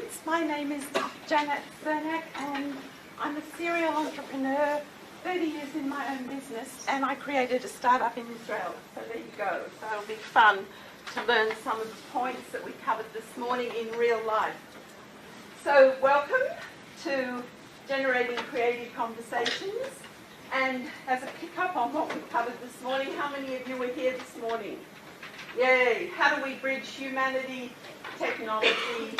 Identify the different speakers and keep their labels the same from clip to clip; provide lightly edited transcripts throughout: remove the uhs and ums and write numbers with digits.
Speaker 1: friends. My name is Sernack and I'm a serial entrepreneur, 30 years in my own business, and I created a startup in Israel. So there you go. So it'll be fun to learn some of the points that we covered this morning in real life. So welcome to Generating Creative Conversations. And as a pick-up on what we covered this morning, how many of you were here this morning? Yay! How do we bridge humanity, technology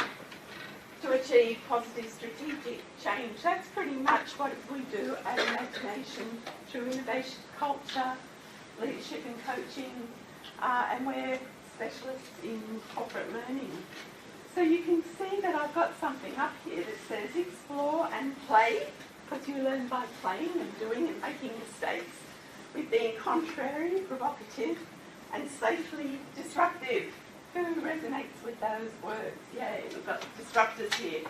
Speaker 1: to achieve positive strategic change? That's pretty much what we do at Imagination through innovation, culture, leadership and coaching, and we're specialists in corporate learning. So you can see that I've got something up here that says explore and play, because you learn by playing and doing and making mistakes, with being contrary, provocative, and safely disruptive. Who resonates with those words? Yay, we've got disruptors here.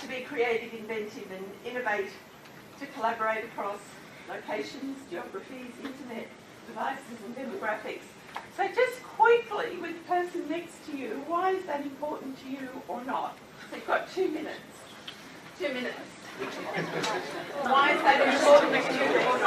Speaker 1: To be creative, inventive and innovate, to collaborate across locations, geographies, internet, devices and demographics. So just quickly, with the person next to you, why is that important to you or not? So you've got 2 minutes. 2 minutes. Why is that important to you or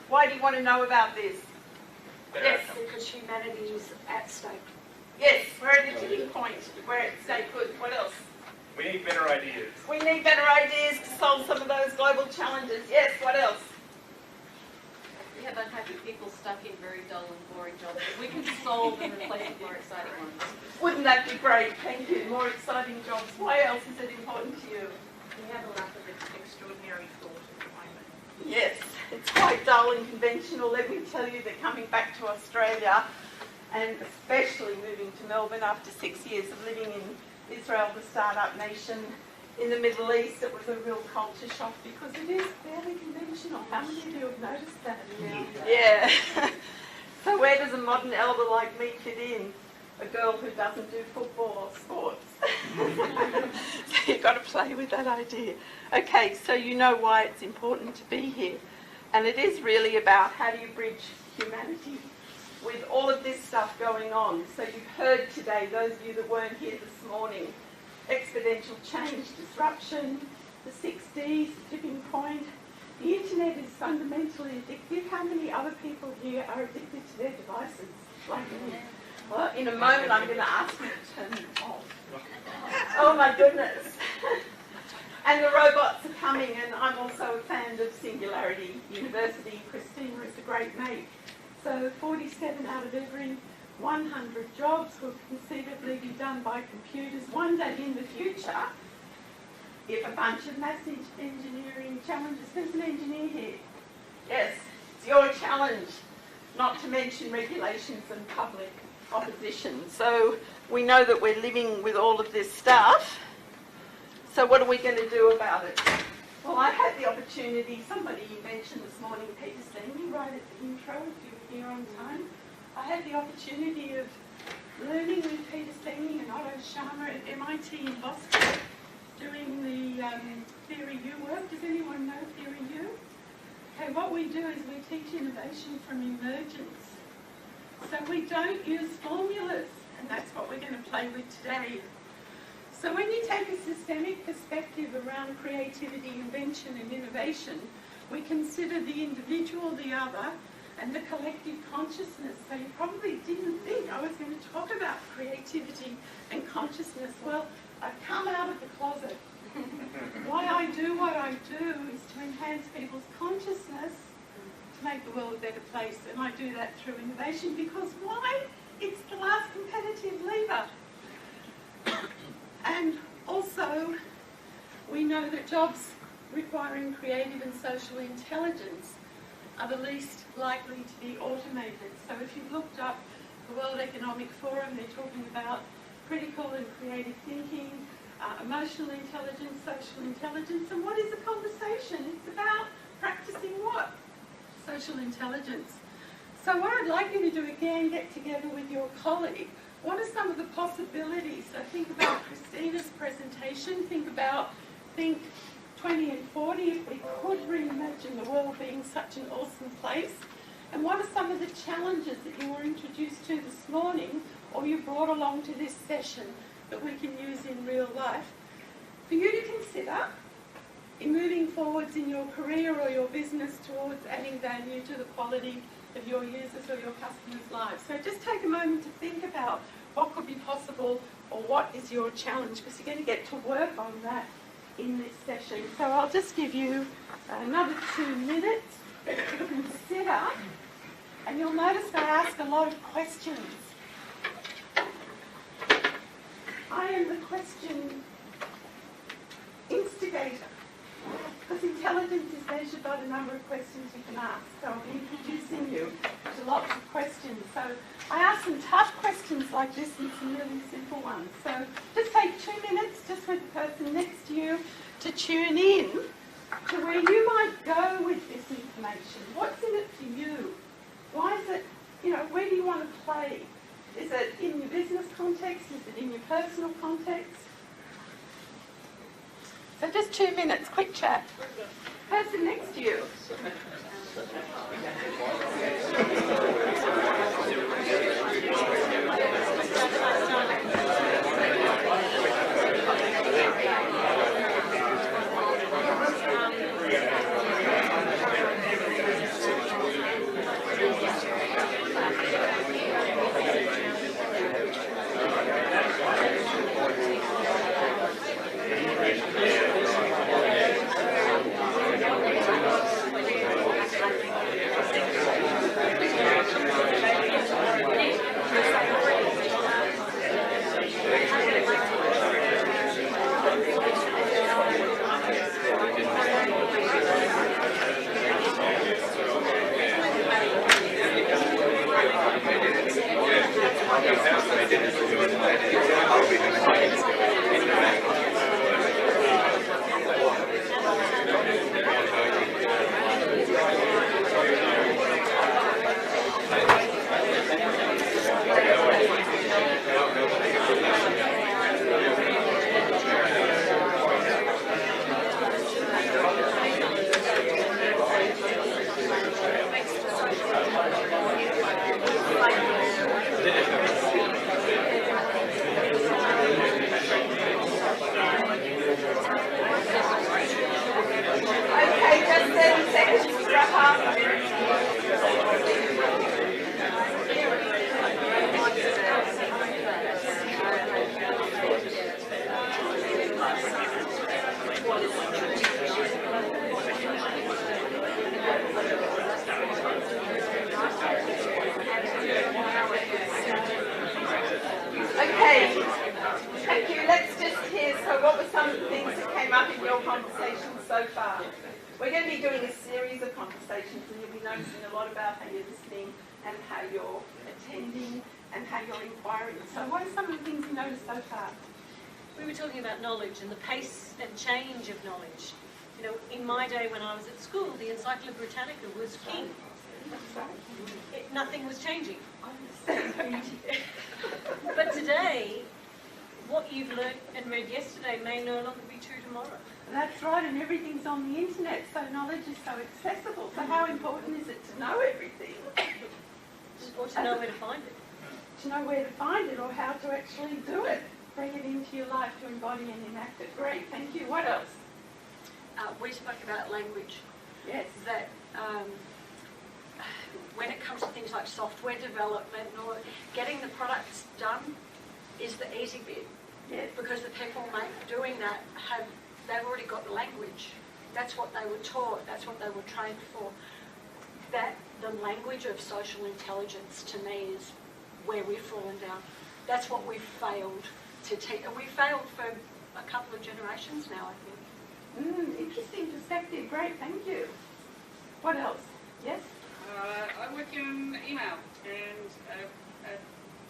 Speaker 1: Why do you want to know about this? Yes.
Speaker 2: Because humanity is at stake.
Speaker 1: Yes, we're at a tipping point. We're at stake. Good. What else?
Speaker 3: We need better ideas.
Speaker 1: We need better ideas to solve some of those global challenges. Yes, what else?
Speaker 4: We have unhappy people stuck in very dull and boring jobs. We can solve and replace with more exciting ones.
Speaker 1: Wouldn't that be great? Thank you. More exciting jobs. Why else is it important to you?
Speaker 2: We have a lack of extraordinary thought at the moment.
Speaker 1: Yes, it's quite dull and conventional. Let me tell you that coming back to Australia, and especially moving to Melbourne after 6 years of living in Israel, the startup nation in the Middle East, it was a real culture shock because it is fairly conventional. How many of you have noticed that? Yeah. So where does a modern elder like me fit in? A girl who doesn't do football or sports. So you've got to play with that idea. Okay, so you know why it's important to be here. And it is really about how do you bridge humanity with all of this stuff going on. So you've heard today, those of you that weren't here this morning, exponential change, disruption, the 6 Ds, the tipping point. The internet is fundamentally addictive. How many other people here are addicted to their devices like me? Well, in a moment I'm going to ask you to turn them off. Oh my goodness. And the robots are coming, and I'm also a fan of Singularity University. Christina is a great mate. So 47 out of every 100 jobs will conceivably be done by computers one day in the future if a bunch of massive engineering challenges. There's an engineer here. Yes, it's your challenge, not to mention regulations and public opposition. So we know that we're living with all of this stuff. So what are we going to do about it? Well, I had the opportunity, somebody mentioned this morning, Peter Steen, right at the intro, if you were here on time. I had the opportunity of learning with Peter Singh and Otto Sharma at MIT in Boston, doing the Theory U work. Does anyone know Theory U? Okay, what we do is we teach innovation from emergence. So we don't use formulas, and that's what we're going to play with today. So when you take a systemic perspective around creativity, invention and innovation, we consider the individual, the other, and the collective consciousness. So you probably didn't think I was going to talk about creativity and consciousness. Well, I've come out of the closet. Why I do what I do is to enhance people's consciousness, to make the world a better place, and I do that through innovation because why? It's the last competitive lever. And also, we know that jobs requiring creative and social intelligence are the least likely to be automated. So if you've looked up the World Economic Forum, they're talking about critical and creative thinking, emotional intelligence, social intelligence, and what is a conversation? It's about practicing what? Social intelligence. So what I'd like you to do again, get together with your colleague. What are some of the possibilities? So think about Christina's presentation, think 20 and 40 if we could reimagine the world being such an awesome place. And what are some of the challenges that you were introduced to this morning or you brought along to this session that we can use in real life for you to consider in moving forwards in your career or your business towards adding value to the quality of your users or your customers' lives. So just take a moment to think about what could be possible or what is your challenge, because you're going to get to work on that in this session. So I'll just give you another 2 minutes to consider, and you'll notice I ask a lot of questions. I am the question instigator, because intelligence is measured by the number of questions you can ask. So I'll be introducing you to lots of questions. So I ask some tough questions like this and some really simple ones. So just take 2 minutes just with the person next to you to tune in to where you might go with this information. What's in it for you? Why is it, where do you want to play? Is it in your business context? Is it in your personal context? So just 2 minutes, quick chat. Person next to you. We're going to be doing a series of conversations and you'll be noticing a lot about how you're listening and how you're attending and how you're inquiring. So what are some of the things you noticed so far?
Speaker 5: We were talking about knowledge and the pace and change of knowledge. In my day when I was at school, the Encyclopedia Britannica was king.
Speaker 1: That's right.
Speaker 5: Nothing was changing.
Speaker 1: But
Speaker 5: read yesterday may no longer be true tomorrow.
Speaker 1: That's right, and everything's on the internet, so knowledge is so accessible. So how important is it to know everything?
Speaker 5: Or to know where to find it.
Speaker 1: To know where to find it or how to actually do it. Bring it into your life to embody and enact it. Great, thank you. What else?
Speaker 6: We spoke about language.
Speaker 1: Yes.
Speaker 6: That when it comes to things like software development or getting the products done is the easy bit.
Speaker 1: Yes.
Speaker 6: Because the people doing that they've already got the language. That's what they were taught. That's what they were trained for. That the language of social intelligence to me is where we've fallen down. That's what we've failed to teach, and we failed for a couple of generations now, I think.
Speaker 1: Interesting perspective. Great, thank you. What else? Yes?
Speaker 2: I work in email, and a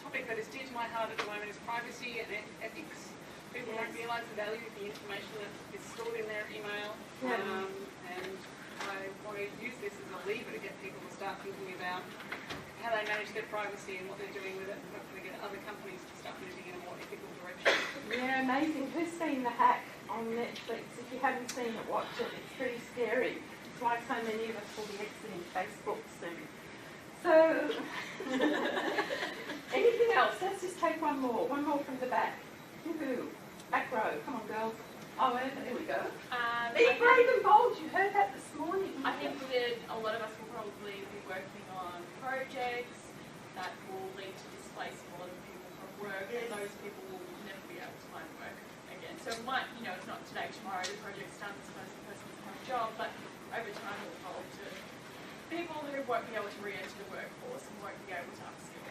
Speaker 2: topic that is dear to my heart at the moment is privacy and ethics. People don't realise the value of the information that is stored in their email, and I want to use this as a lever to get people to start thinking about how they manage their privacy and what they're doing with it, and hopefully get other companies to start moving in a more ethical direction.
Speaker 1: Yeah, amazing. Who's seen The Hack on Netflix? If you haven't seen it, watch it. It's pretty scary. It's why so many of us will be exiting Facebook soon. So, anything else? Let's just take one more. One more from the back. Woohoo. Back row. Come on, girls. Oh, there we go. Be brave and bold. You heard that this morning.
Speaker 7: I think that a lot of us will probably be working on projects that will lead to displacing a lot of people from work, and those people will never be able to find work again. So it might, it's not today, tomorrow, the project's done, suppose the person doesn't have a job, but over time it will evolve to people who won't be able to re-enter the workforce and won't be able to upskill.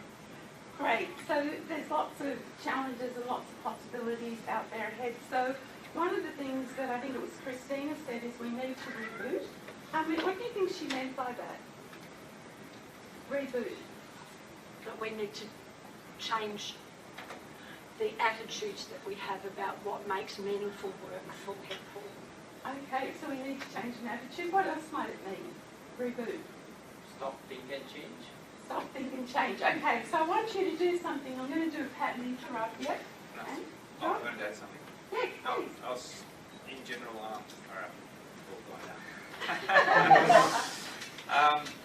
Speaker 1: Great. So there's lots of challenges and lots of possibilities out there ahead. So one of the things that I think it was Christina said is we need to reboot. What do you think she meant by that? Reboot.
Speaker 6: That we need to change the attitudes that we have about what makes meaningful work for people.
Speaker 1: Okay, so we need to change an attitude. What else might it mean? Reboot.
Speaker 8: Stop, think and change.
Speaker 1: Stop, think and change. Okay, so I want you to do something. I'm going to do a pattern interrupt. Yep. And
Speaker 3: I wanted to add something.
Speaker 1: yeah, please.
Speaker 3: I was, in general,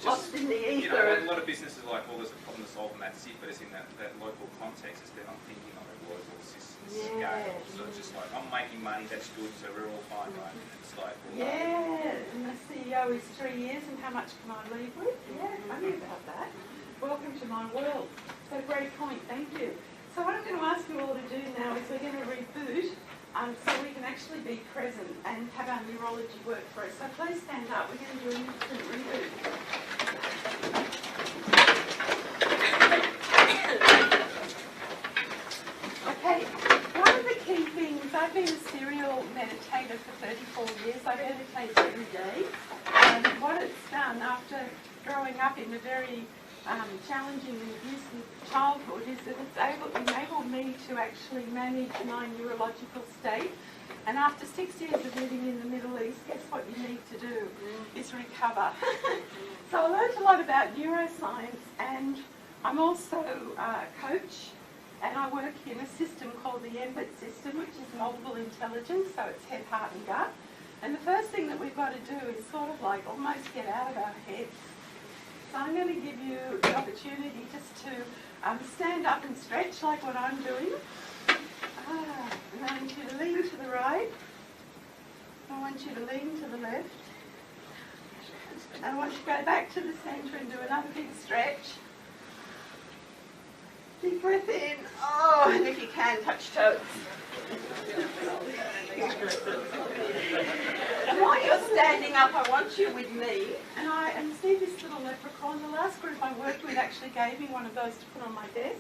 Speaker 1: Lost in the
Speaker 3: you
Speaker 1: ether.
Speaker 3: know, a lot of businesses are like, well, there's a problem to solve and that's it, but it's in that local context, it's they're not thinking on a global system scale. So it's just like, I'm making money, that's good, so we're all fine, right? It's like, well,
Speaker 1: Yeah, and the CEO is 3 years, and how much can I leave with? Yeah, funny about that. Welcome to my world. So great point, thank you. So what I'm going to ask you all to do now is we're going to reboot so we can actually be present and have our neurology work for us. So please stand up. We're going to do an instant reboot. Okay, one of the key things, I've been a serial meditator for 34 years. I meditate every day. And what it's done after growing up in a very challenging and abusive childhood is that it's enabled me to actually manage my neurological state. And after 6 years of living in the Middle East, guess what you need to do is recover. So I learned a lot about neuroscience, and I'm also a coach, and I work in a system called the EMBIT system, which is multiple intelligence, so it's head, heart and gut. And the first thing that we've got to do is sort of like almost get out of our heads. So I'm going to give you the opportunity just to stand up and stretch like what I'm doing. And I want you to lean to the right. I want you to lean to the left. And I want you to go back to the centre and do another big stretch. Deep breath in. Oh, and if you can, touch toes. And while you're standing up, I want you with me. And see this little leprechaun. The last group I worked with actually gave me one of those to put on my desk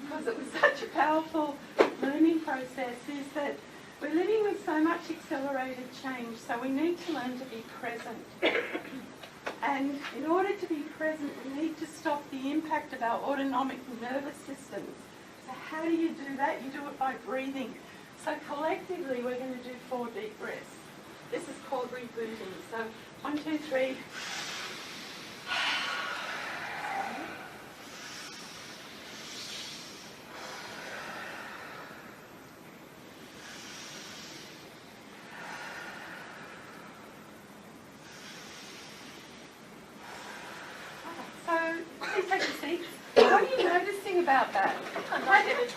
Speaker 1: because it was such a powerful learning process. Is that we're living with so much accelerated change, so we need to learn to be present. And in order to be present, we need to stop the impact of our autonomic nervous systems. So how do you do that? You do it by breathing. So collectively, we're going to do 4 deep breaths. This is called rebooting. So 1, 2, 3. about that?
Speaker 5: I'm lightheaded.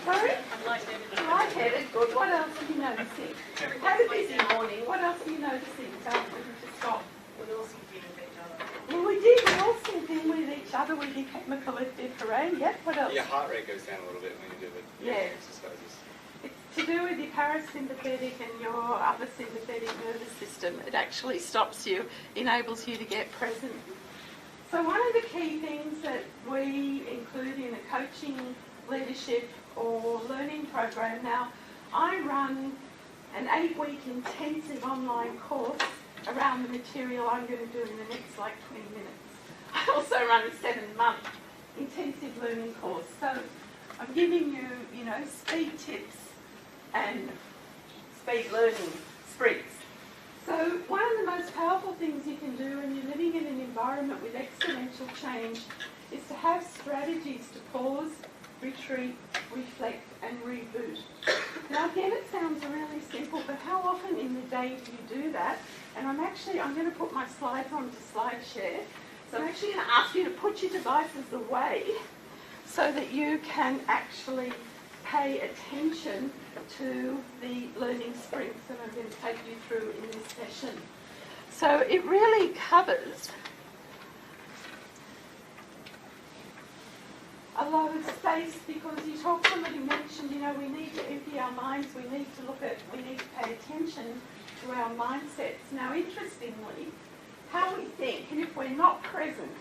Speaker 1: Sorry?
Speaker 5: I'm lightheaded.
Speaker 1: Lightheaded, good. What else are you noticing? Had a busy morning. What else are you noticing? So we can just stop.
Speaker 7: We all sync in with each other.
Speaker 1: Well, we did. We all sync in with each other. We did chemical reframe. Yep. What else?
Speaker 9: Your heart rate goes down a little bit when you do the
Speaker 1: Yeah.
Speaker 9: exercises.
Speaker 1: It's to do with your parasympathetic and your other sympathetic nervous system. It actually stops you, enables you to get present. So one of the key things that we include in a coaching, leadership or learning program, now I run an 8-week intensive online course around the material I'm going to do in the next 20 minutes. I also run a 7-month intensive learning course. So I'm giving you, speed tips and speed learning sprints. So one of the most powerful things you can do when you're living in an environment with exponential change is to have strategies to pause, retreat, reflect and reboot. Now again, it sounds really simple, but how often in the day do you do that? And I'm going to put my slides onto SlideShare. So I'm actually going to ask you to put your devices away so that you can actually pay attention to the learning sprints that I'm going to take you through in this session. So it really covers a lot of space because somebody mentioned, we need to empty our minds, we need to pay attention to our mindsets. Now interestingly, how we think, and if we're not present,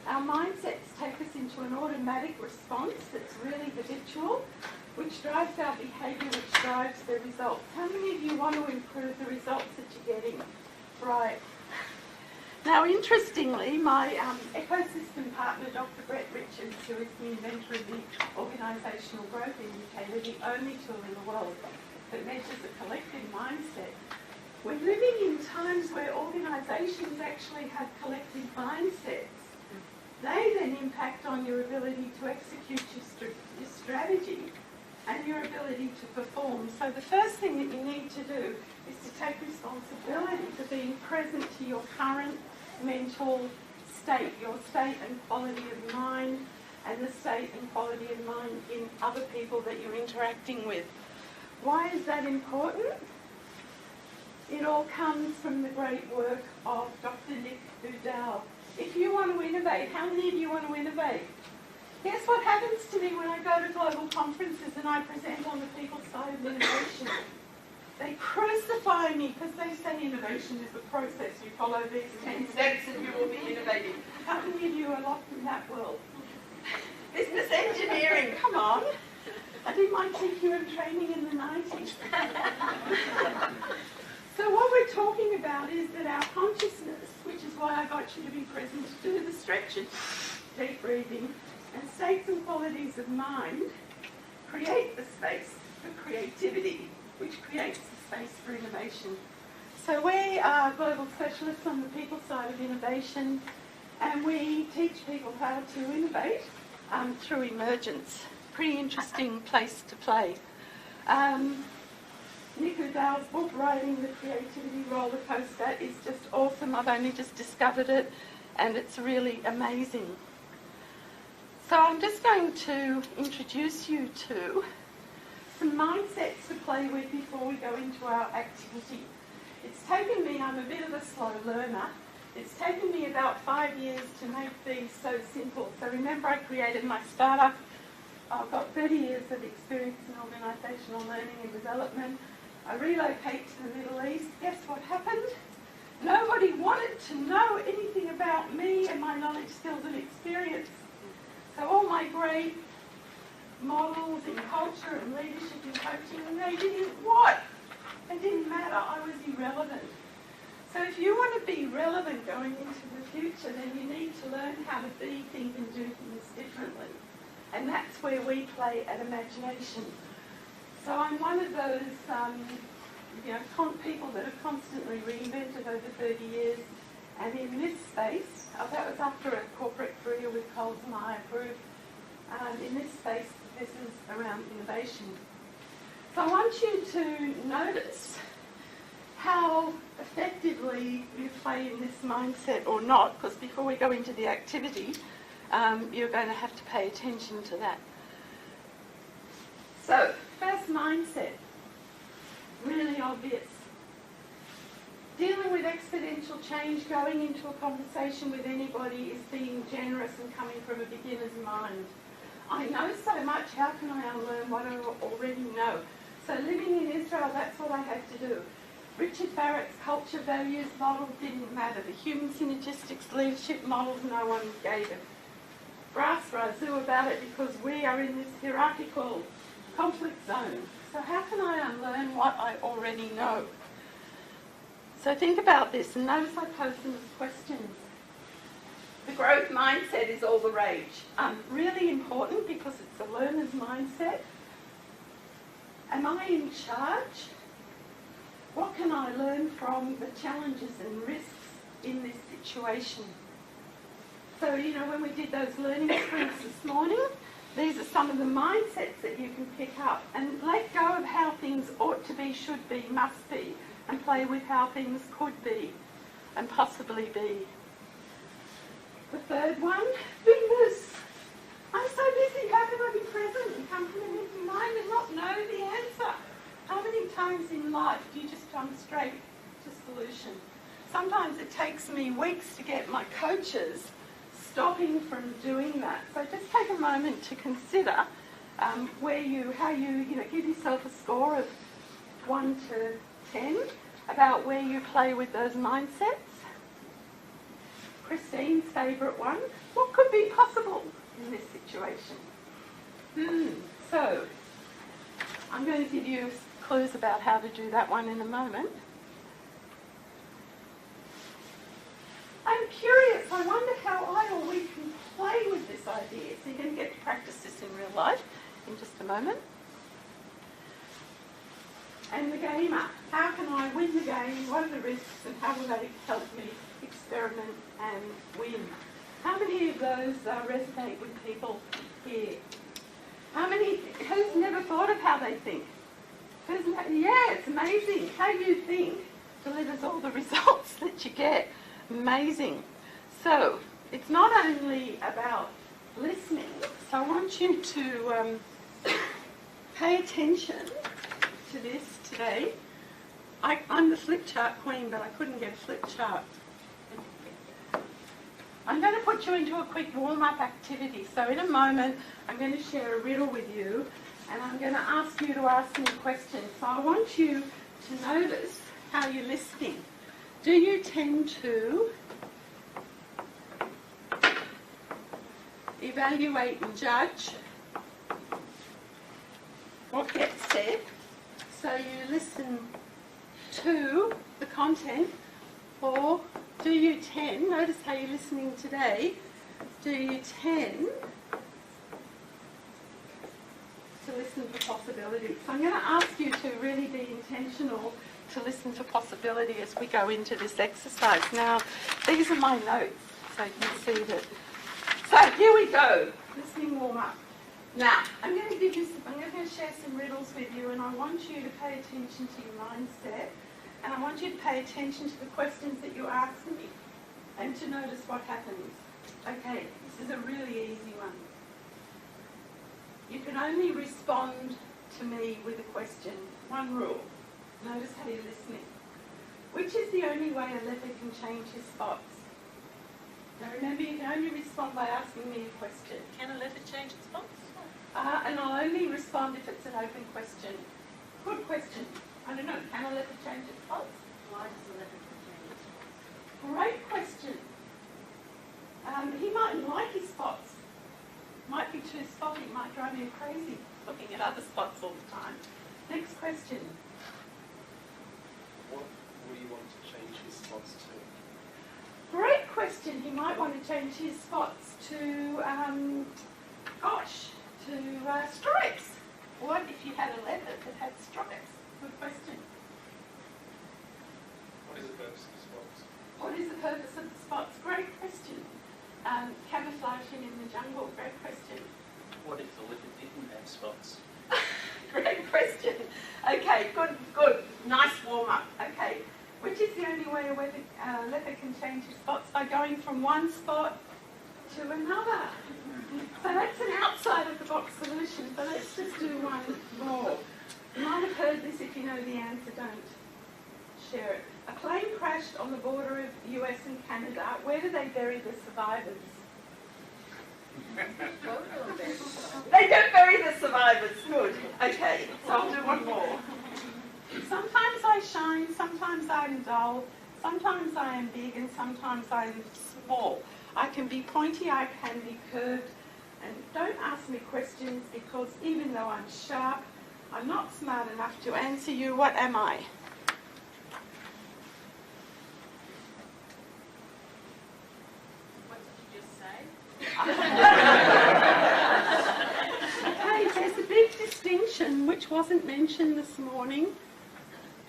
Speaker 1: our mindsets take us into an automatic response that's really habitual, which drives our behaviour, which drives the results. How many of you want to improve the results that you're getting? Right. Now, interestingly, my ecosystem partner, Dr. Brett Richards, who is the inventor of the organisational growth indicator, the only tool in the world that measures a collective mindset. We're living in times where organisations actually have collective mindsets. They then impact on your ability to execute your strategy and your ability to perform. So the first thing that you need to do is to take responsibility for being present to your current mental state, your state and quality of mind, and the state and quality of mind in other people that you're interacting with. Why is that important? It all comes from the great work of Dr. Nick Udall. If you want to innovate, how many of you want to innovate? Guess what happens to me when I go to global conferences and I present on the people's side of innovation? They crucify me because they say innovation is a process. You follow these 10 steps and you will be innovating. How many of you are locked in that world? Business engineering, come on. I did my TQM training in the 90s. So what we're talking about is that our consciousness, which is why I got you to be present to do the stretching, deep breathing, and states and qualities of mind, create the space for creativity, which creates the space for innovation. So we are global specialists on the people side of innovation, and we teach people how to innovate through emergence. Pretty interesting place to play. Nick Udall's book, Riding the Creativity Roller Coaster, is just awesome. I've only just discovered it, and it's really amazing. So I'm just going to introduce you to some mindsets to play with before we go into our activity. It's taken me, I'm a bit of a slow learner, it's taken me about 5 years to make these so simple. So remember, I created my startup. I've got 30 years of experience in organisational learning and development. I relocate to the Middle East. Guess what happened? Nobody wanted to know anything about me and my knowledge, skills and experience. So all my great models in culture and leadership and coaching, they didn't what? They didn't matter. I was irrelevant. So if you want to be relevant going into the future, then you need to learn how to be, think and do things differently. And that's where we play at imagination. So I'm one of those people that have constantly reinvented over 30 years. And in this space, that was after a corporate career with Coles and I Group. In this space, this is around innovation. So I want you to notice how effectively you play in this mindset or not, because before we go into the activity, you're going to have to pay attention to that. So, first mindset, really obvious. Dealing with exponential change, going into a conversation with anybody is being generous and coming from a beginner's mind. I know so much, how can I unlearn what I already know? So living in Israel, that's what I had to do. Richard Barrett's culture values model didn't matter. The human synergistics leadership models, no one gave it. Brass razoo about it because we are in this hierarchical conflict zone. So how can I unlearn what I already know? So think about this, and notice I pose them as questions. The growth mindset is all the rage. Really important because it's a learner's mindset. Am I in charge? What can I learn from the challenges and risks in this situation? So, you know, when we did those learning sprints this morning, these are some of the mindsets that you can pick up and let go of how things ought to be, should be, must be, and play with how things could be and possibly be. The third one, be loose. I'm so busy, how can I be present and come from an empty mind and not know the answer? How many times in life do you just come straight to solution? Sometimes it takes me weeks to get my coaches stopping from doing that. So just take a moment to consider how you give yourself a score of 1 to 10 about where you play with those mindsets. Christine's favourite one, what could be possible in this situation? So, I'm going to give you clues about how to do that one in a moment. I'm curious, I wonder how I or we can play with this idea. So you're going to get to practice this in real life in just a moment. And the gamer, how can I win the game? What are the risks and how will they help me experiment and win? How many of those resonate with people here? Who's never thought of how they think? Yeah, it's amazing. How you think delivers all the results that you get. Amazing. So, it's not only about listening, so I want you to pay attention to this today. I'm the flip chart queen, but I couldn't get a flip chart. I'm going to put you into a quick warm-up activity. So in a moment, I'm going to share a riddle with you, and I'm going to ask you to ask me questions. So I want you to notice how you're listening. Do you tend to evaluate and judge what gets said? So you listen to the content, or do you tend, notice how you're listening today, do you tend to listen for possibilities? So I'm going to ask you to really be intentional to listen to possibility as we go into this exercise. Now, these are my notes, so you can see that. So here we go, listening warm up. Now, I'm going to share some riddles with you, and I want you to pay attention to your mindset, and I want you to pay attention to the questions that you ask me, and to notice what happens. Okay, this is a really easy one. You can only respond to me with a question. One rule. Notice how you're listening. Which is the only way a leopard can change his spots? Now remember, you can only respond by asking me a question.
Speaker 5: Can a leopard change its spots?
Speaker 1: And I'll only respond if it's an open question. Good question. I don't know, can a leopard change its spots?
Speaker 5: Why does a leopard change its spots?
Speaker 1: Great question. He mightn't like his spots. Might be too spotty, might drive him crazy looking at other spots all the time. Next question.
Speaker 10: What would he want to change his spots to?
Speaker 1: Great question. He might want to change his spots to, stripes. What if you had a leopard that had stripes? Good question.
Speaker 10: What is the purpose of the spots?
Speaker 1: What is the purpose of the spots? Great question. Camouflaging in the jungle. Great question.
Speaker 8: What if the leopard didn't have spots?
Speaker 1: Great question. Okay, good. Nice warm-up. Okay. Which is the only way a leopard can change his spots? By going from one spot to another. So that's an outside of the box solution. So let's just do one more. You might have heard this. If you know the answer, don't share it. A plane crashed on the border of US and Canada. Where do they bury the survivors? They don't bury the survivors. Good. Okay, so I'll do one more. Sometimes I shine, sometimes I'm dull, sometimes I am big, and sometimes I'm small. I can be pointy, I can be curved, and don't ask me questions because even though I'm sharp, I'm not smart enough to answer you. What am I?
Speaker 7: What did you just say?
Speaker 1: Okay, there's a big distinction which wasn't mentioned this morning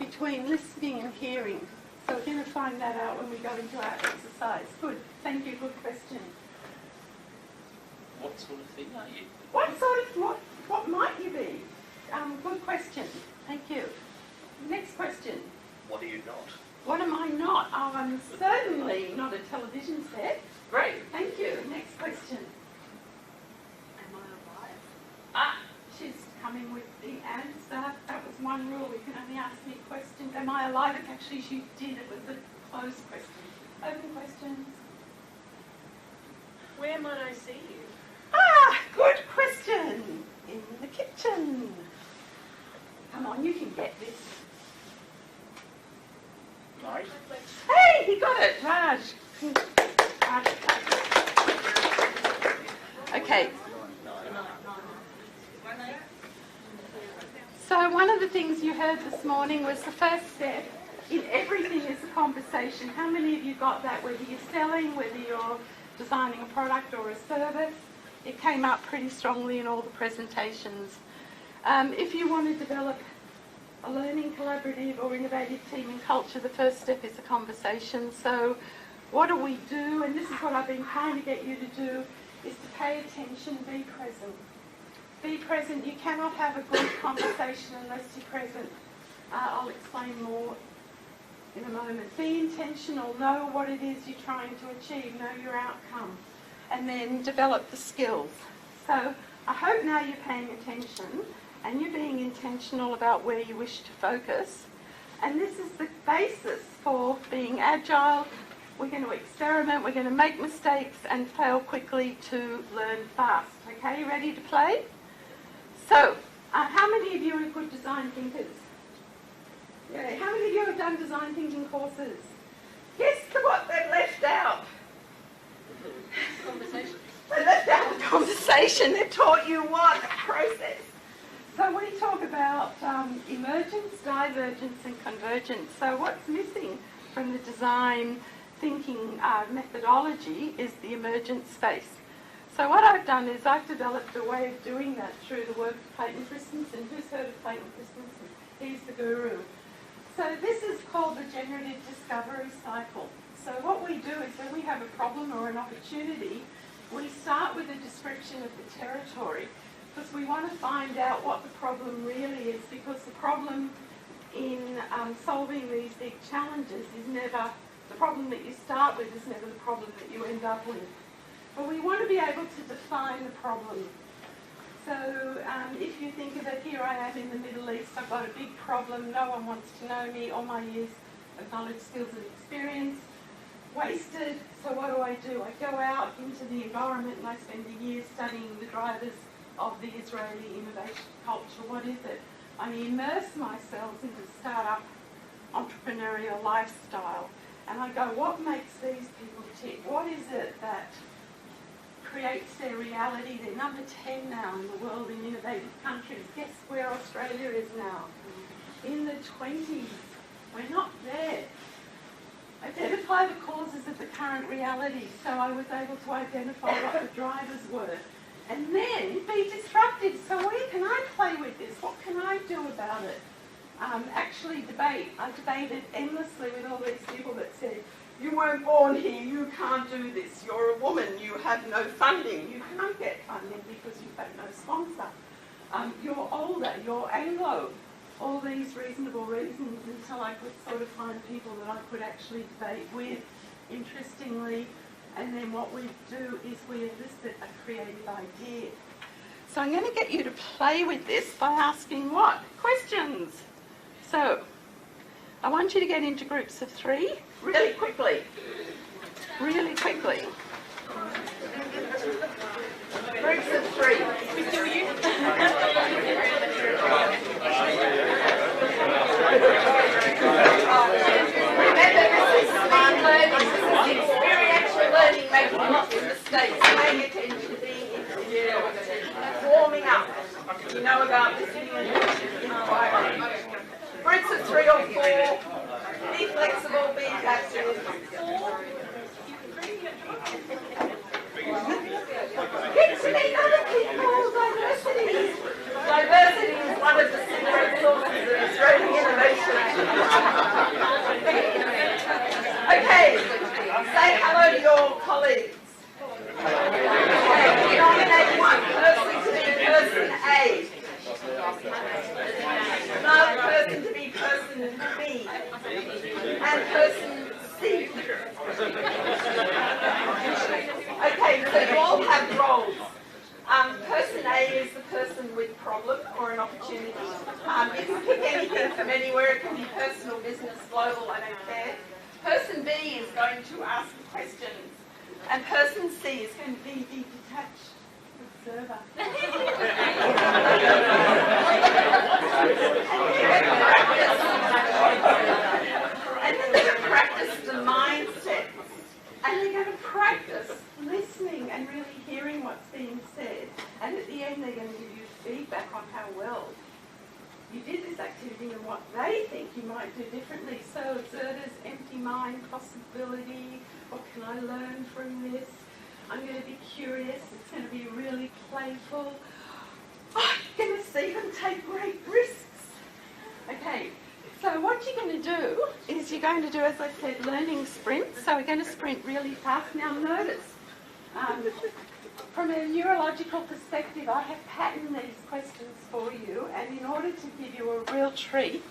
Speaker 1: between listening and hearing. So we're going to find that out when we go into our exercise. Good. Thank you. Good question.
Speaker 8: What sort of thing are you?
Speaker 1: What might you be? Good question. Thank you. Next question.
Speaker 8: What are you not?
Speaker 1: What am I not? Oh, I'm certainly not a television set. Great. Thank you. Next question. Am I alive? Ah, she's coming with the answer. That was one rule. We can only ask me questions. Am I alive? Actually, she did. It was a closed question. Open questions.
Speaker 5: Where might I see you?
Speaker 1: Ah, good question. In the kitchen. Come on, you can get this.
Speaker 8: Right.
Speaker 1: Hey, he got it, Raj. Okay. So one of the things you heard this morning was the first step in everything is a conversation. How many of you got that? Whether you're selling, whether you're designing a product or a service, it came up pretty strongly in all the presentations. If you want to develop a learning, collaborative or innovative team and culture, the first step is a conversation. So what do we do? And this is what I've been trying to get you to do, is to pay attention, be present. Be present. You cannot have a good conversation unless you're present. I'll explain more in a moment. Be intentional. Know what it is you're trying to achieve. Know your outcome. And then develop the skills. So I hope now you're paying attention and you're being intentional about where you wish to focus. And this is the basis for being agile. We're going to experiment, we're going to make mistakes and fail quickly to learn fast. Okay, you ready to play? So, how many of you are good design thinkers? Yeah. How many of you have done design thinking courses? Guess what they've left out?
Speaker 5: Conversation.
Speaker 1: They left out the conversation. They've taught you what? A process. So we talk about emergence, divergence and convergence. So what's missing from the design thinking methodology is the emergence space. So what I've done is I've developed a way of doing that through the work of Clayton Christensen. Who's heard of Clayton Christensen? He's the guru. So this is called the generative discovery cycle. So what we do is when we have a problem or an opportunity, we start with a description of the territory because we want to find out what the problem really is, because the problem in solving these big challenges is never, the problem that you start with is never the problem that you end up with. But we want to be able to define the problem. So if you think of it, here I am in the Middle East, I've got a big problem, no one wants to know me, all my years of knowledge, skills and experience, wasted. So what do? I go out into the environment and I spend a year studying the drivers of the Israeli innovation culture. What is it? I immerse myself in the startup entrepreneurial lifestyle and I go, what makes these people tick? What is it that creates their reality? They're number 10 now in the world in innovative countries. Guess where Australia is now? In the 20s. We're not there. Identify the causes of the current reality. So I was able to identify what the drivers were. And then be disruptive. So where can I play with this? What can I do about it? Actually debate. I debated endlessly with all these people that said, you weren't born here, you can't do this, you're a woman, you have no funding, you can't get funding because you've got no sponsor. You're older, you're Anglo. All these reasonable reasons until I could sort of find people that I could actually debate with. Interestingly, And then what we do is we elicit a creative idea. So I'm going to get you to play with this by asking what? Questions. So I want you to get into groups of 3 really quickly. Really quickly. Groups of 3. Remember, this is smart learning. This is experiential learning, making lots of mistakes, paying attention, being interviewed, warming up. You know about listening and inquiry. Groups of 3 or 4. Be flexible, be adaptive. Get to meet other people. Diversity. Diversity is one of the secret sources of Australian innovation. Okay, say hello to your colleagues. Nominate one person to be person A. Another person to be person B. And person C. Okay, so you all have roles. Person A is the person with problem or an opportunity. You can pick anything from anywhere. It can be personal, business, global, I don't care. Person B is going to ask questions. And person C is going to be the detached observer. And then they're going to practice the mindset. And they're going to practice listening and really hearing what's being said. And at the end, they're going to give you feedback on how well you did this activity and what they think you might do differently. So observers, empty mind, possibility. What can I learn from this? I'm going to be curious. It's going to be really playful. Oh, you're going to see them take great risks. Okay. So what you're going to do is you're going to do, as I said, learning sprints. So we're going to sprint really fast. Now notice, from a neurological perspective, I have patterned these questions for you, and in order to give you a real treat,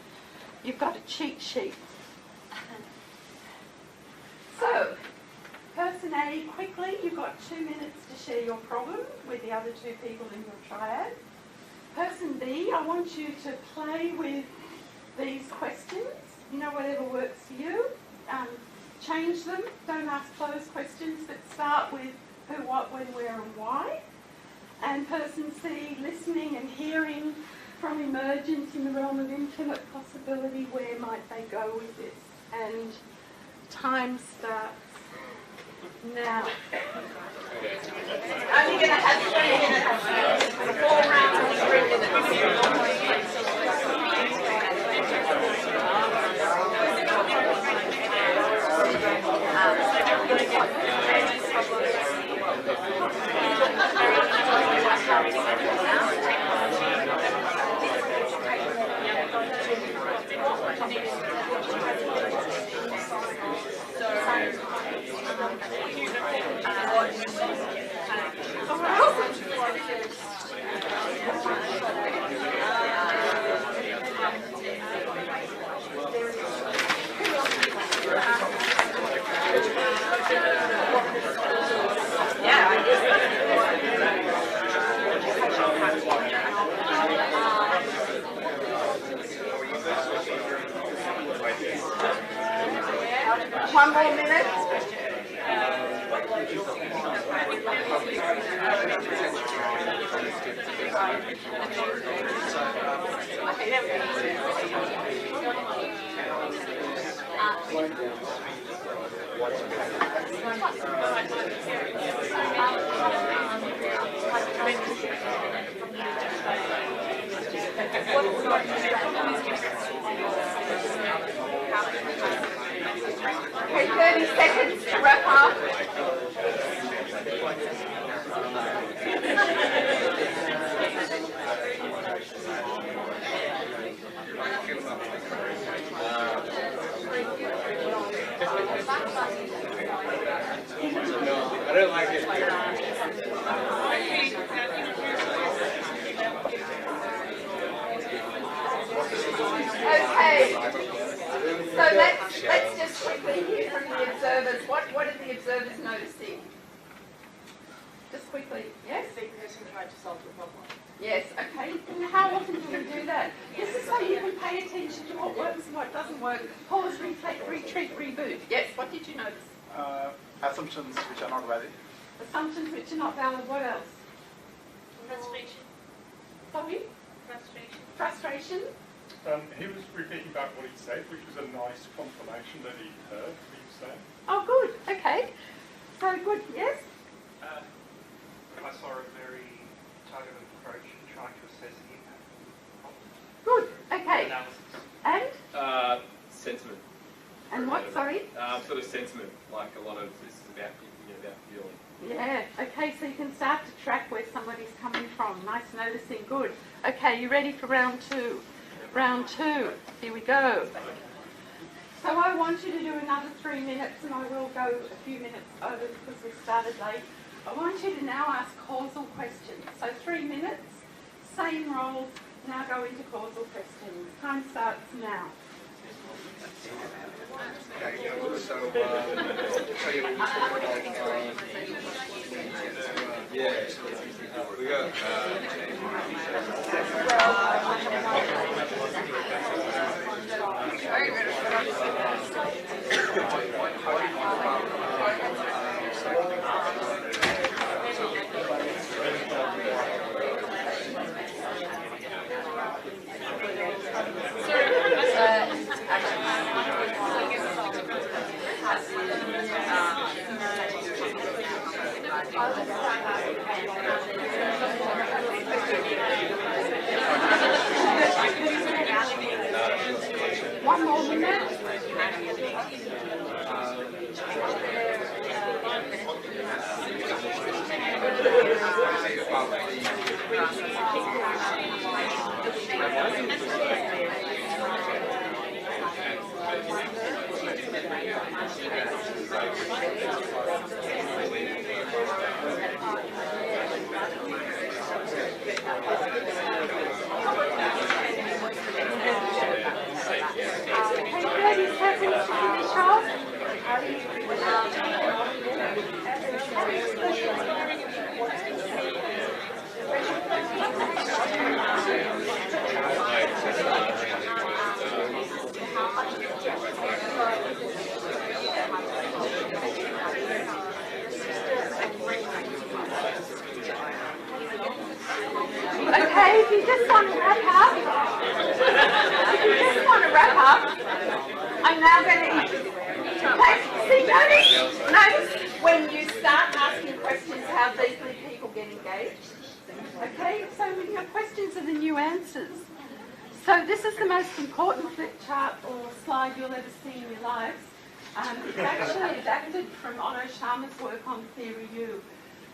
Speaker 1: you've got a cheat sheet. So, person A, quickly, you've got 2 minutes to share your problem with the other 2 people in your triad. Person B, I want you to play with these questions, whatever works for you. Change them, don't ask closed questions, but start with who, what, when, where and why. And person C, listening and hearing from emergence in the realm of infinite possibility, where might they go with this? And time starts now. Only going to have 3 minutes. 4 rounds of 3 minutes. One more minute. Okay, there we go. Okay, 30 seconds to wrap up.
Speaker 9: I don't like it.
Speaker 1: Okay, so let's just quickly hear from the observers. What are the observers noticing? how often do we do that? This is so you can pay attention to what works and what doesn't work. Pause, reflect, retreat, reboot. Yes, what did you notice?
Speaker 10: Assumptions which are not valid.
Speaker 1: Assumptions which are not valid. What else?
Speaker 7: Frustration.
Speaker 1: Sorry?
Speaker 7: Frustration.
Speaker 1: Frustration?
Speaker 11: He was repeating back what he said, which was a nice confirmation that he heard what he was saying.
Speaker 1: Oh, good. Okay. So good. Yes?
Speaker 12: I saw a very targeted approach in trying to assess the impact.
Speaker 1: Good. Okay.
Speaker 12: Analysis.
Speaker 1: And?
Speaker 9: Sentiment.
Speaker 1: And what? Sorry?
Speaker 9: Sort of sentiment, like a lot of this is about feeling.
Speaker 1: Yeah. Okay, so you can start to track where somebody's coming from. Nice noticing. Good. Okay, you ready for round two? Round two. Here we go. So I want you to do another 3 minutes, and I will go a few minutes over because we started late. I want you to now ask causal questions. So 3 minutes, same roles, now go into causal questions. Time starts now.
Speaker 9: We got
Speaker 1: One more minute. Okay, if you just want to wrap up, I'm now going to see, notice when you start asking questions how deeply people get engaged. Okay, so your questions are the new answers. So this is the most important flip chart or slide you'll ever see in your lives. It's actually adapted from Otto Sharma's work on Theory U.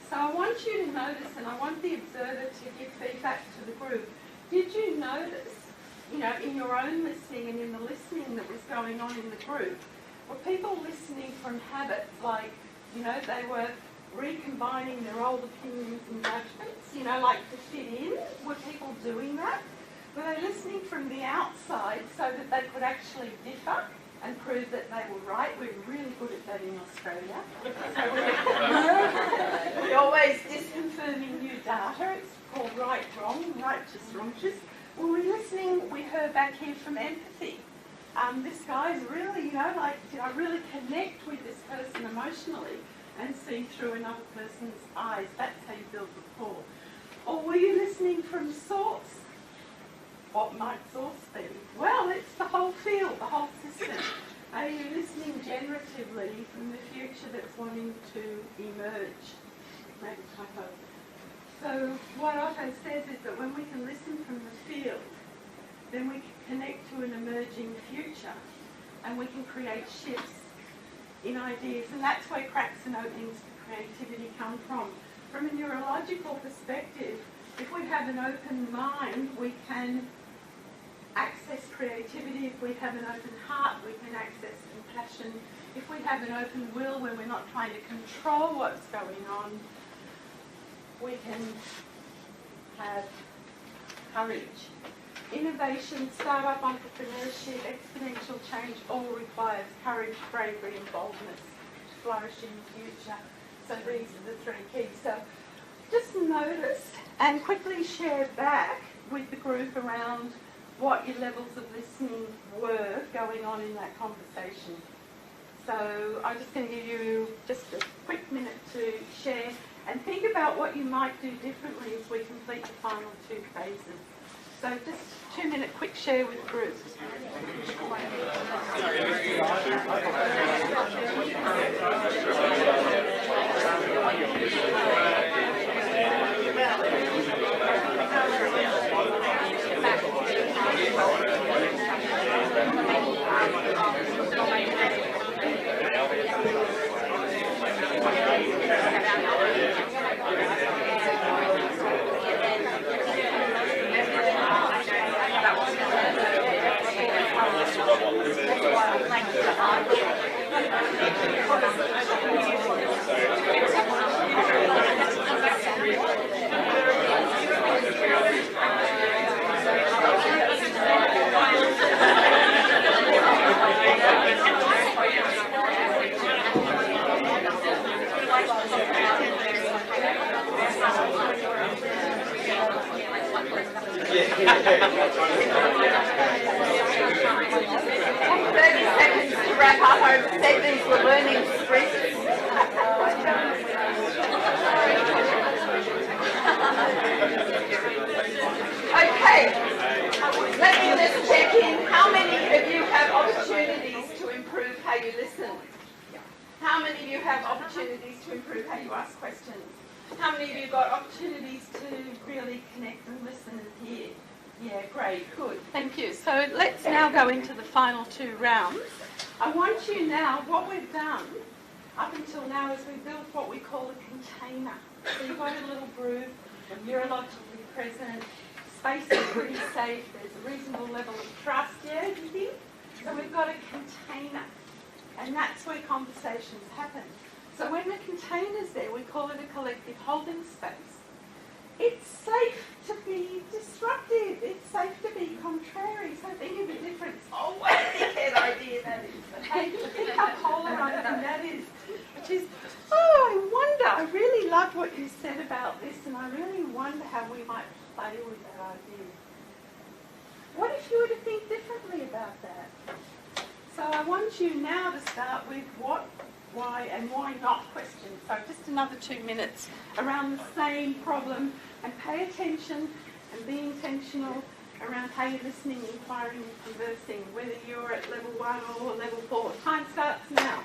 Speaker 1: So I want you to notice, and I want the observer to give feedback to the group. Did you notice, in your own listening and in the listening that was going on in the group, were people listening from habits like, they were recombining their old opinions and judgments, like to fit in? Were people doing that? Were they listening from the outside so that they could actually differ and prove that they were right? We're really good at that in Australia. We're always disconfirming new data. It's called right, wrong, righteous, wrongous. Well, we're listening, we heard back here from empathy. This guy's really, did I really connect with this person emotionally and see through another person's eyes? That's how you build rapport. Or were you listening from source? What might source be? Well, it's the whole field, the whole system. Are you listening generatively from the future that's wanting to emerge? Maybe typo. So what Otto says is that when we can listen from the field, then we can connect to an emerging future and we can create shifts in ideas. And that's where cracks and openings to creativity come from. From a neurological perspective, if we have an open mind, we can access creativity. If we have an open heart, we can access compassion. If we have an open will where we're not trying to control what's going on, we can have courage. Innovation, startup entrepreneurship, exponential change all requires courage, bravery and boldness to flourish in the future. So these are the three keys. So just notice and quickly share back with the group around what your levels of listening were going on in that conversation. So I'm just going to give you just a quick minute to share and think about what you might do differently as we complete the final 2 phases. So just 2-minute quick share with groups. Into the final 2 rounds. I want you now, what we've done up until now is we've built what we call a container. So you've got a little group, you're logically present, space is pretty safe, there's a reasonable level of trust, yeah, do you think? So we've got a container, and that's where conversations happen. So when the container's there, we call it a collective holding space. It's safe to be disruptive. It's safe to be contrary. So think of the difference. Oh, what a dickhead idea that is. Okay, think how polarising that is. Which is, oh, I wonder. I really loved what you said about this, and I really wonder how we might play with that idea. What if you were to think differently about that? So I want you now to start with what, why, and why not questions. So just another 2 minutes around the same problem. And pay attention and be intentional around how you're listening, inquiring, and conversing, whether you're at level 1 or level 4. Time starts now.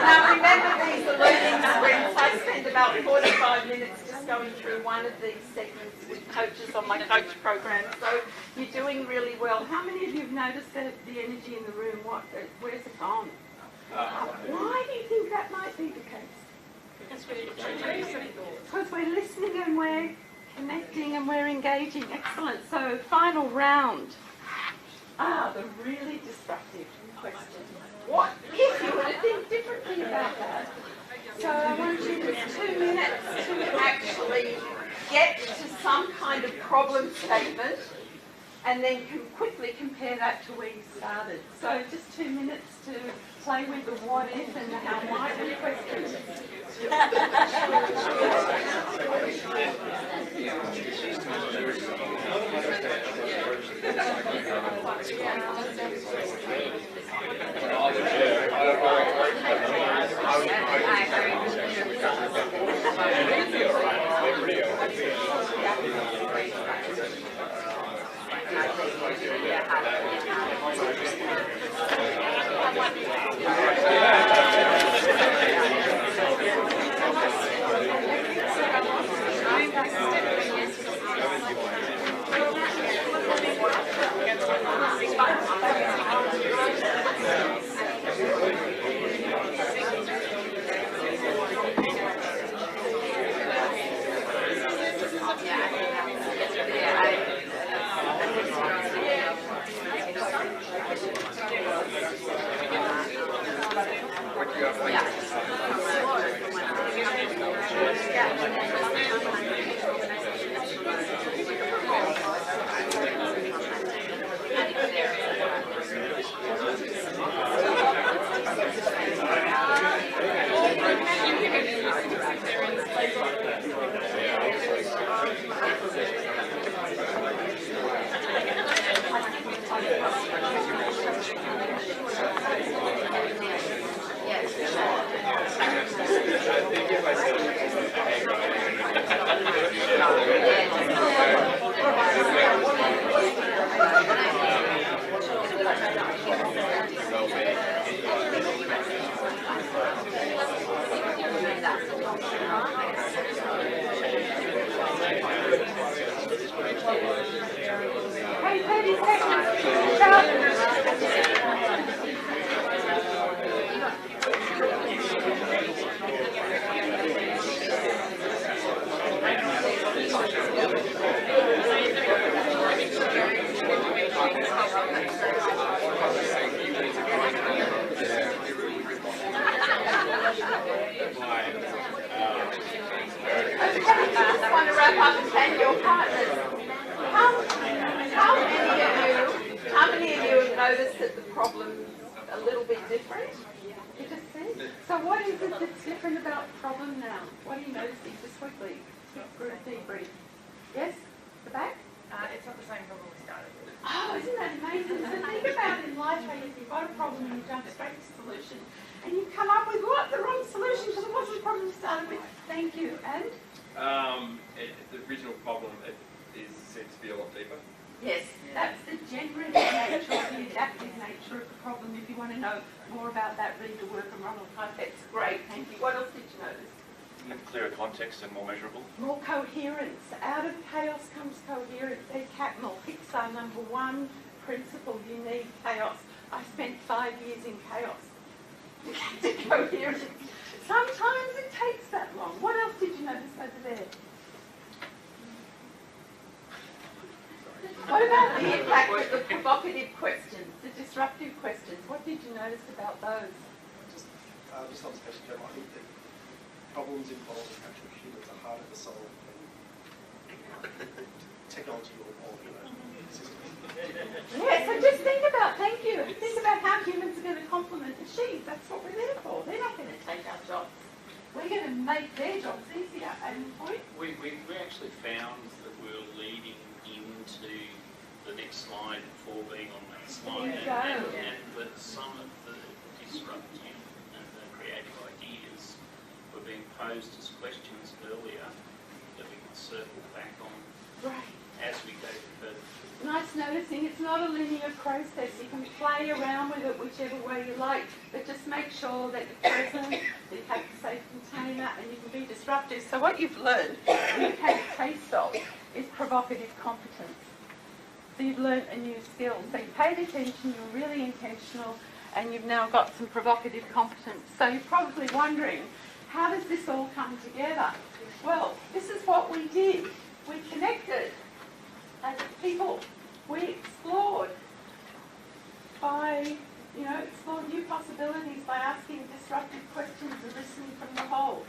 Speaker 1: Now remember these are learning sprints. I spend about 45 minutes just just going through one of these segments with coaches on my coach program, so you're doing really well. How many of you have noticed the energy in the room? Where's it gone? Why do you think that might be the case? Because we're listening and we're connecting and we're engaging. Excellent. So, final round. The really disruptive question. What if you were to think differently about that? So I want you just 2 minutes to actually get to some kind of problem statement and then quickly compare that to where you started. So just 2 minutes to play with the what if and the how might we questions. How many of you have noticed that the problem's a little bit different? You just see? So what is it that's different about the problem now? What are you noticing just quickly? Group debrief. Yes? The back?
Speaker 7: It's not the same problem we started with.
Speaker 1: Oh, isn't that amazing? So think about in life how you've got a problem and you jump straight to solution. And you come up with what? The wrong solution because it wasn't the problem you started with. Thank you. And?
Speaker 9: The original problem seems to be a lot deeper.
Speaker 1: Yes, that's the generative nature or the adaptive nature of the problem. If you want to know more about that, read the work of Ronald Hunt. That's great, thank you. What else did you notice?
Speaker 8: Clearer context and more measurable.
Speaker 1: More coherence. Out of chaos comes coherence. There's Catmull. Pixar #1 principle, you need chaos. I spent 5 years in chaos. Coherence. Sometimes it takes that long. What else did you notice over there? What about the impact of the provocative questions, the disruptive questions? What did you notice about those?
Speaker 13: Just on special term, I think that problems involving actual humans are harder to solve than technology or systems.
Speaker 1: Yeah, so just think about, thank you, think about how humans are going to complement machines. That's what we're there for. They're not going to take our jobs. We're going to make their jobs easier. And point?
Speaker 8: We actually found that we're leading into the next slide before being on that slide. And that some of the disruptive and the creative ideas were being posed as questions earlier that we could circle back on.
Speaker 1: Right.
Speaker 8: as we go further.
Speaker 1: Nice noticing it's not a linear process. You can play around with it whichever way you like, but just make sure that you're present, that you have a safe container, and you can be disruptive. So what you've learned, you've had a taste of, is provocative competence. So you've learned a new skill. So you paid attention, you were really intentional, and you've now got some provocative competence. So you're probably wondering, how does this all come together? Well, this is what we did. We connected as people. We explored by, explored new possibilities by asking disruptive questions and listening from the whole.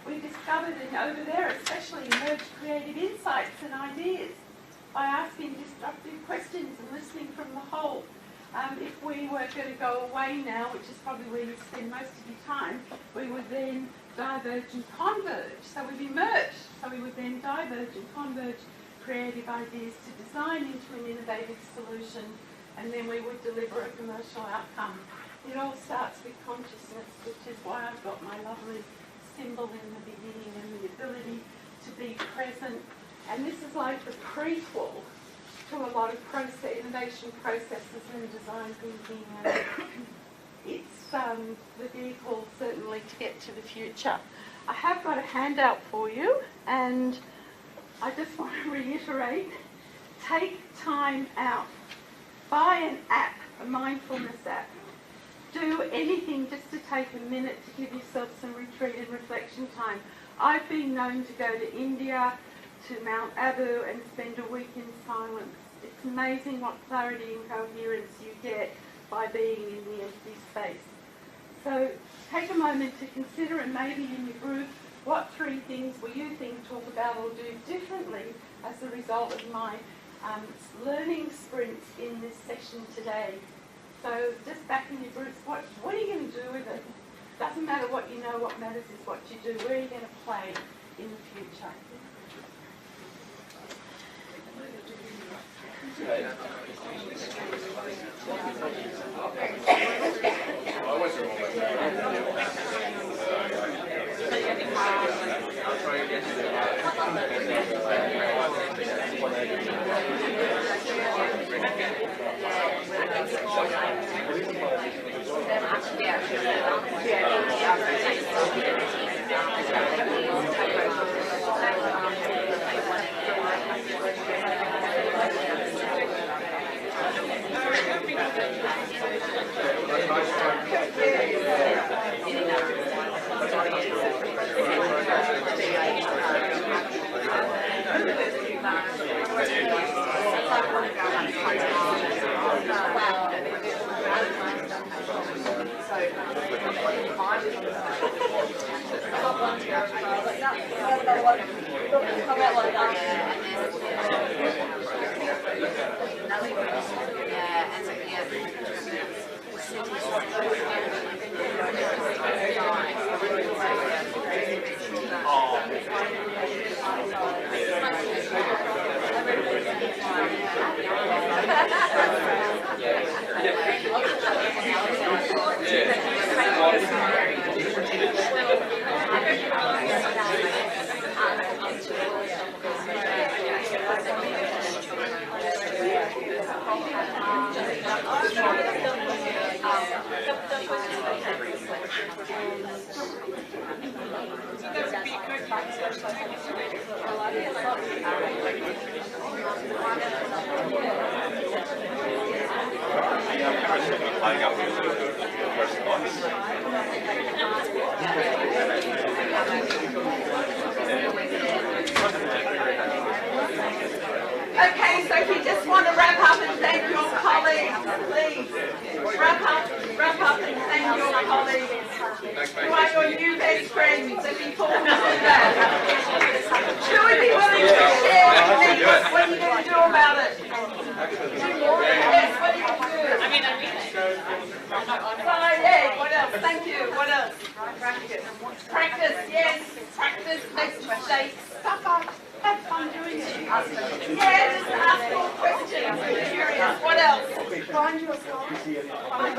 Speaker 1: We discovered, and over there especially, emerged creative insights and ideas by asking disruptive questions and listening from the whole. If we were going to go away now, which is probably where you spend most of your time, we would then diverge and converge. So we'd emerge. So we would then diverge and converge creative ideas to design into an innovative solution, and then we would deliver a commercial outcome. It all starts with consciousness, which is why I've got my lovely symbol in the beginning, and the ability to be present. And this is like the prequel to a lot of innovation processes and design thinking. And it's the vehicle certainly to get to the future. I have got a handout for you, and I just want to reiterate, take time out. Buy an app, a mindfulness app. Do anything just to take a minute to give yourself some retreat and reflection time. I've been known to go to India, to Mount Abu, and spend a week in silence. It's amazing what clarity and coherence you get by being in the empty space. So take a moment to consider, and maybe in your group, what 3 things will you think, talk about, or do differently as a result of my learning sprints in this session today. So just back in your groups, what are you going to do with it? Doesn't matter what you know, what matters is what you do. Where are you going to play in the future? Okay, so if you just want to wrap up and thank your colleagues, please. Wrap up and thank your colleagues. Who are your new best friends and before we do that? Who would be willing to share with me what are you going to do about it? Yes, what are you going to do? Yeah, what else? Thank you. What else? Practice, yes. Practice, make mistakes. Stuff up. Have fun doing it. Yeah, just ask more questions. Be curious. What else? Find yourself. Thank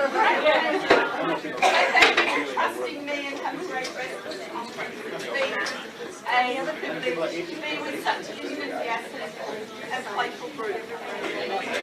Speaker 1: you for trusting me and have a great rest of the conference. It's been a privilege to be with such enthusiastic and playful group.